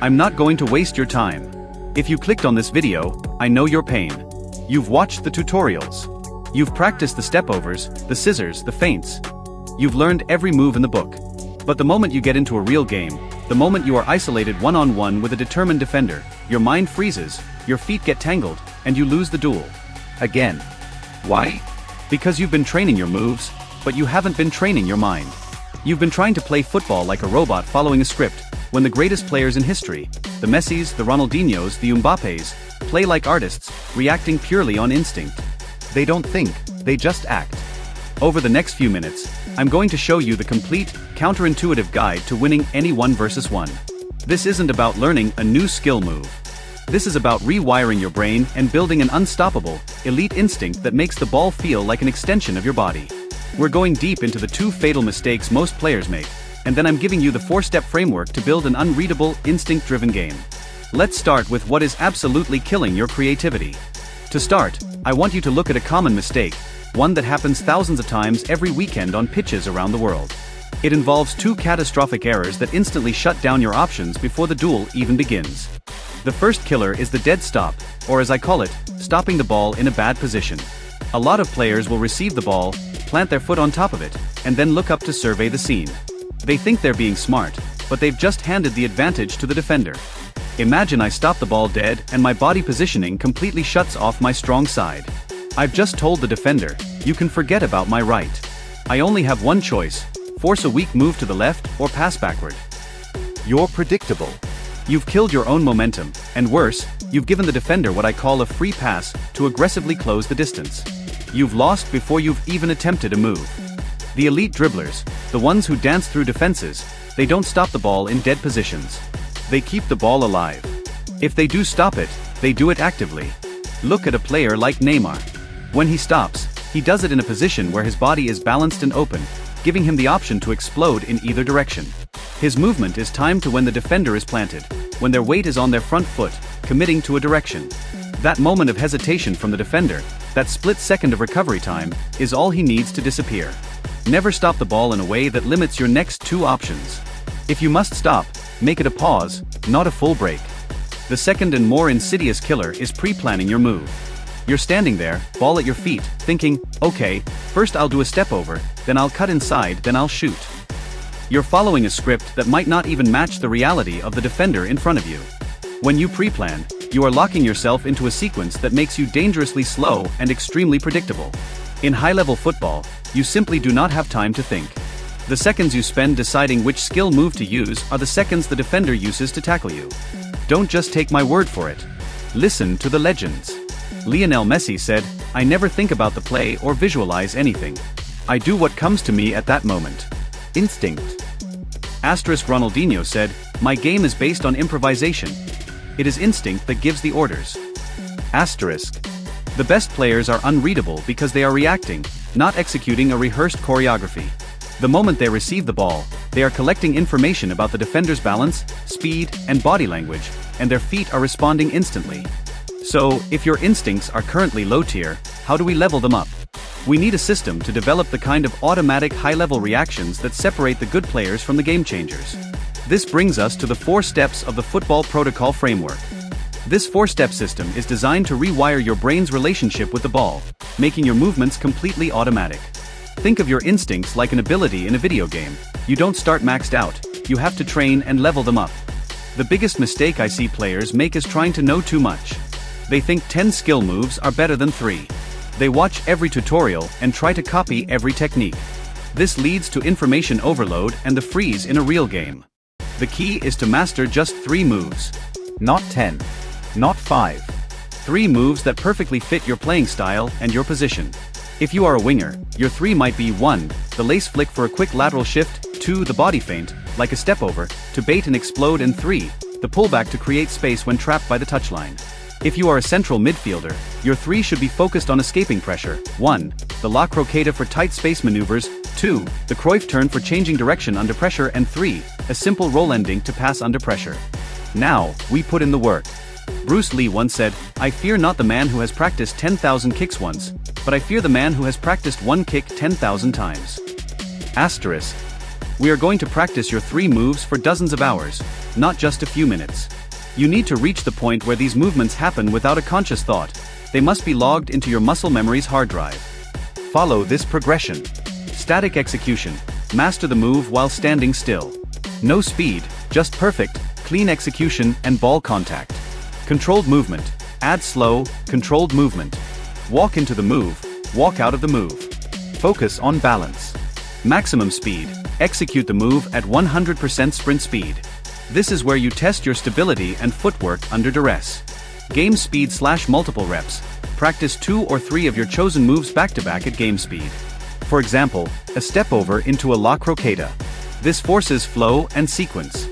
I'm not going to waste your time. If you clicked on this video, I know your pain. You've watched the tutorials. You've practiced the stepovers, the scissors, the feints. You've learned every move in the book. But the moment you get into a real game, the moment you are isolated one-on-one with a determined defender, your mind freezes, your feet get tangled, and you lose the duel. Again. Why? Because you've been training your moves, but you haven't been training your mind. You've been trying to play football like a robot following a script, when the greatest players in history, the Messis, the Ronaldinhos, the Mbappés, play like artists, reacting purely on instinct. They don't think, they just act. Over the next few minutes, I'm going to show you the complete, counterintuitive guide to winning any 1v1. This isn't about learning a new skill move. This is about rewiring your brain and building an unstoppable, elite instinct that makes the ball feel like an extension of your body. We're going deep into the 2 fatal mistakes most players make, and then I'm giving you the 4-step framework to build an unreadable, instinct-driven game. Let's start with what is absolutely killing your creativity. To start, I want you to look at a common mistake, one that happens thousands of times every weekend on pitches around the world. It involves 2 catastrophic errors that instantly shut down your options before the duel even begins. The first killer is the dead stop, or as I call it, stopping the ball in a bad position. A lot of players will receive the ball, plant their foot on top of it, and then look up to survey the scene. They think they're being smart, but they've just handed the advantage to the defender. Imagine I stop the ball dead and my body positioning completely shuts off my strong side. I've just told the defender, you can forget about my right. I only have one choice, force a weak move to the left or pass backward. You're predictable. You've killed your own momentum, and worse, you've given the defender what I call a free pass to aggressively close the distance. You've lost before you've even attempted a move. The elite dribblers, the ones who dance through defenses, they don't stop the ball in dead positions. They keep the ball alive. If they do stop it, they do it actively. Look at a player like Neymar. When he stops, he does it in a position where his body is balanced and open, giving him the option to explode in either direction. His movement is timed to when the defender is planted, when their weight is on their front foot, committing to a direction. That moment of hesitation from the defender, that split second of recovery time, is all he needs to disappear. Never stop the ball in a way that limits your next 2 options. If you must stop, make it a pause, not a full break. The second and more insidious killer is pre-planning your move. You're standing there, ball at your feet, thinking, okay, first I'll do a step over, then I'll cut inside, then I'll shoot. You're following a script that might not even match the reality of the defender in front of you. When you pre-plan, you are locking yourself into a sequence that makes you dangerously slow and extremely predictable. In high-level football, you simply do not have time to think. The seconds you spend deciding which skill move to use are the seconds the defender uses to tackle you. Don't just take my word for it. Listen to the legends. Lionel Messi said, "I never think about the play or visualize anything. I do what comes to me at that moment. Instinct." Ronaldinho said, "My game is based on improvisation. It is instinct that gives the orders." The best players are unreadable because they are reacting, not executing a rehearsed choreography. The moment they receive the ball, they are collecting information about the defender's balance, speed, and body language, and their feet are responding instantly. So, if your instincts are currently low tier, how do we level them up? We need a system to develop the kind of automatic high-level reactions that separate the good players from the game changers. This brings us to the 4 steps of the football protocol framework. This 4-step system is designed to rewire your brain's relationship with the ball, making your movements completely automatic. Think of your instincts like an ability in a video game. You don't start maxed out, you have to train and level them up. The biggest mistake I see players make is trying to know too much. They think 10 skill moves are better than 3. They watch every tutorial and try to copy every technique. This leads to information overload and the freeze in a real game. The key is to master just 3 moves. Not 10. Not 5. 3 moves that perfectly fit your playing style and your position. If you are a winger, your 3 might be 1, the lace flick for a quick lateral shift, 2, the body feint, like a step over, to bait and explode, and 3, the pullback to create space when trapped by the touchline. If you are a central midfielder, your 3 should be focused on escaping pressure. 1, the La Croqueta for tight space maneuvers, 2, the Cruyff turn for changing direction under pressure, and 3, a simple roll ending to pass under pressure. Now, we put in the work. Bruce Lee once said, "I fear not the man who has practiced 10,000 kicks once, but I fear the man who has practiced one kick 10,000 times." Asterisk. We are going to practice your 3 moves for dozens of hours, not just a few minutes. You need to reach the point where these movements happen without a conscious thought. They must be logged into your muscle memory's hard drive. Follow this progression. Static execution. Master the move while standing still. No speed, just perfect, clean execution and ball contact. Controlled movement. Add slow, controlled movement. Walk into the move, walk out of the move. Focus on balance. Maximum speed. Execute the move at 100% sprint speed. This is where you test your stability and footwork under duress. Game speed / multiple reps. Practice 2 or 3 of your chosen moves back-to-back at game speed. For example, a step over into a la croqueta. This forces flow and sequence.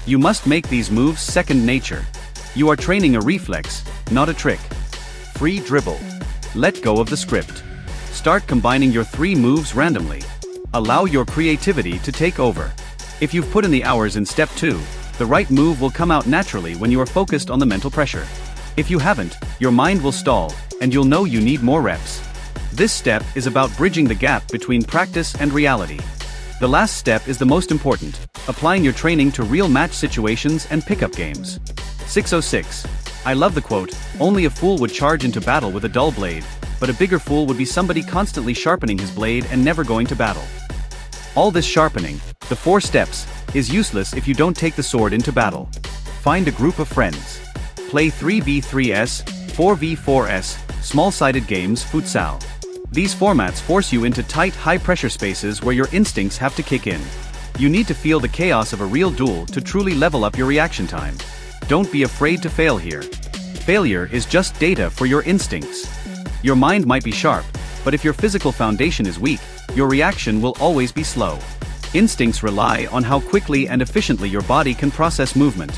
You must make these moves second nature. You are training a reflex, not a trick. Free dribble. Let go of the script. Start combining your 3 moves randomly. Allow your creativity to take over. If you've put in the hours in step 2, the right move will come out naturally when you are focused on the mental pressure. If you haven't, your mind will stall, and you'll know you need more reps. This step is about bridging the gap between practice and reality. The last step is the most important, applying your training to real match situations and pickup games. 606. I love the quote, "Only a fool would charge into battle with a dull blade, but a bigger fool would be somebody constantly sharpening his blade and never going to battle." All this sharpening, the 4 steps, is useless if you don't take the sword into battle. Find a group of friends. Play 3v3s, 4v4s, small-sided games, futsal. These formats force you into tight, high-pressure spaces where your instincts have to kick in. You need to feel the chaos of a real duel to truly level up your reaction time. Don't be afraid to fail here. Failure is just data for your instincts. Your mind might be sharp, but if your physical foundation is weak, your reaction will always be slow. Instincts rely on how quickly and efficiently your body can process movement.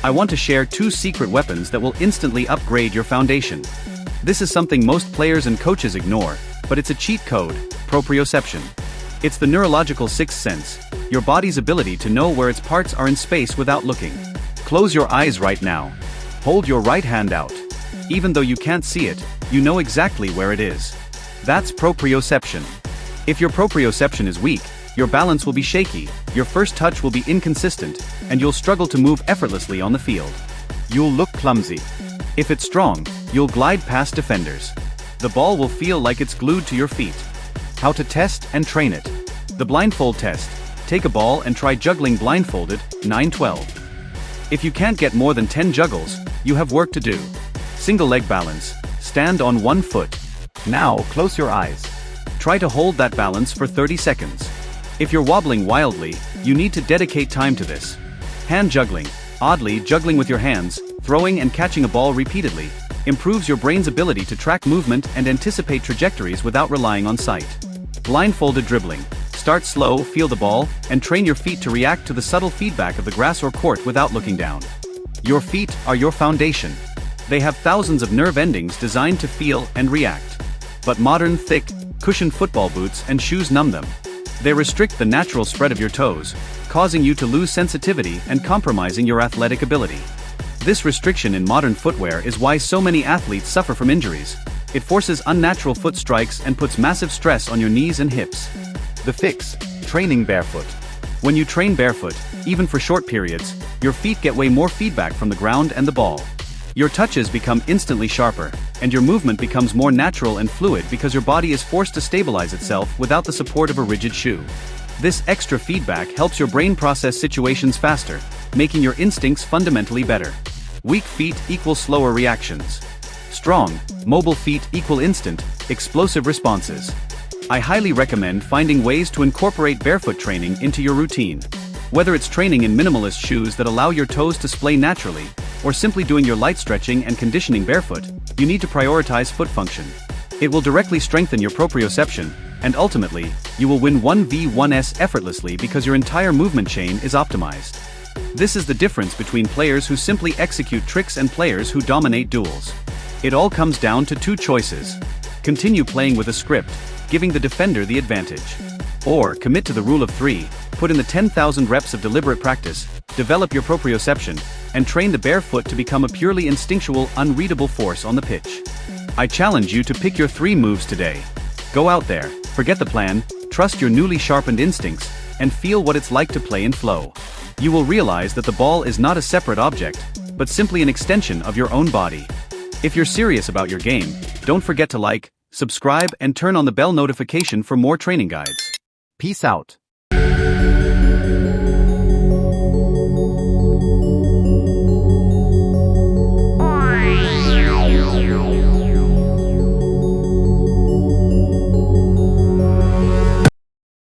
I want to share 2 secret weapons that will instantly upgrade your foundation. This is something most players and coaches ignore, but it's a cheat code, proprioception. It's the neurological sixth sense, your body's ability to know where its parts are in space without looking. Close your eyes right now. Hold your right hand out. Even though you can't see it, you know exactly where it is. That's proprioception. If your proprioception is weak, your balance will be shaky, your first touch will be inconsistent, and you'll struggle to move effortlessly on the field. You'll look clumsy. If it's strong, you'll glide past defenders. The ball will feel like it's glued to your feet. How to test and train it. The blindfold test. Take a ball and try juggling blindfolded, 9-12. If you can't get more than 10 juggles, you have work to do. Single leg balance. Stand on one foot. Now close your eyes. Try to hold that balance for 30 seconds. If you're wobbling wildly, you need to dedicate time to this. Hand juggling. Oddly, juggling with your hands, throwing and catching a ball repeatedly, improves your brain's ability to track movement and anticipate trajectories without relying on sight. Blindfolded dribbling. Start slow, feel the ball, and train your feet to react to the subtle feedback of the grass or court without looking down. Your feet are your foundation. They have thousands of nerve endings designed to feel and react. But modern, thick, cushioned football boots and shoes numb them. They restrict the natural spread of your toes, causing you to lose sensitivity and compromising your athletic ability. This restriction in modern footwear is why so many athletes suffer from injuries. It forces unnatural foot strikes and puts massive stress on your knees and hips. The fix: training barefoot. When you train barefoot, even for short periods, your feet get way more feedback from the ground and the ball. Your touches become instantly sharper, and your movement becomes more natural and fluid because your body is forced to stabilize itself without the support of a rigid shoe. This extra feedback helps your brain process situations faster, making your instincts fundamentally better. Weak feet equal slower reactions. Strong, mobile feet equal instant, explosive responses. I highly recommend finding ways to incorporate barefoot training into your routine. Whether it's training in minimalist shoes that allow your toes to splay naturally, or simply doing your light stretching and conditioning barefoot, you need to prioritize foot function. It will directly strengthen your proprioception, and ultimately, you will win 1v1s effortlessly because your entire movement chain is optimized. This is the difference between players who simply execute tricks and players who dominate duels. It all comes down to 2 choices. Continue playing with a script, giving the defender the advantage. Or commit to the rule of 3, put in the 10,000 reps of deliberate practice, develop your proprioception, and train the bare foot to become a purely instinctual, unreadable force on the pitch. I challenge you to pick your 3 moves today. Go out there, forget the plan, trust your newly sharpened instincts, and feel what it's like to play in flow. You will realize that the ball is not a separate object, but simply an extension of your own body. If you're serious about your game, don't forget to like, subscribe, and turn on the bell notification for more training guides. Peace out.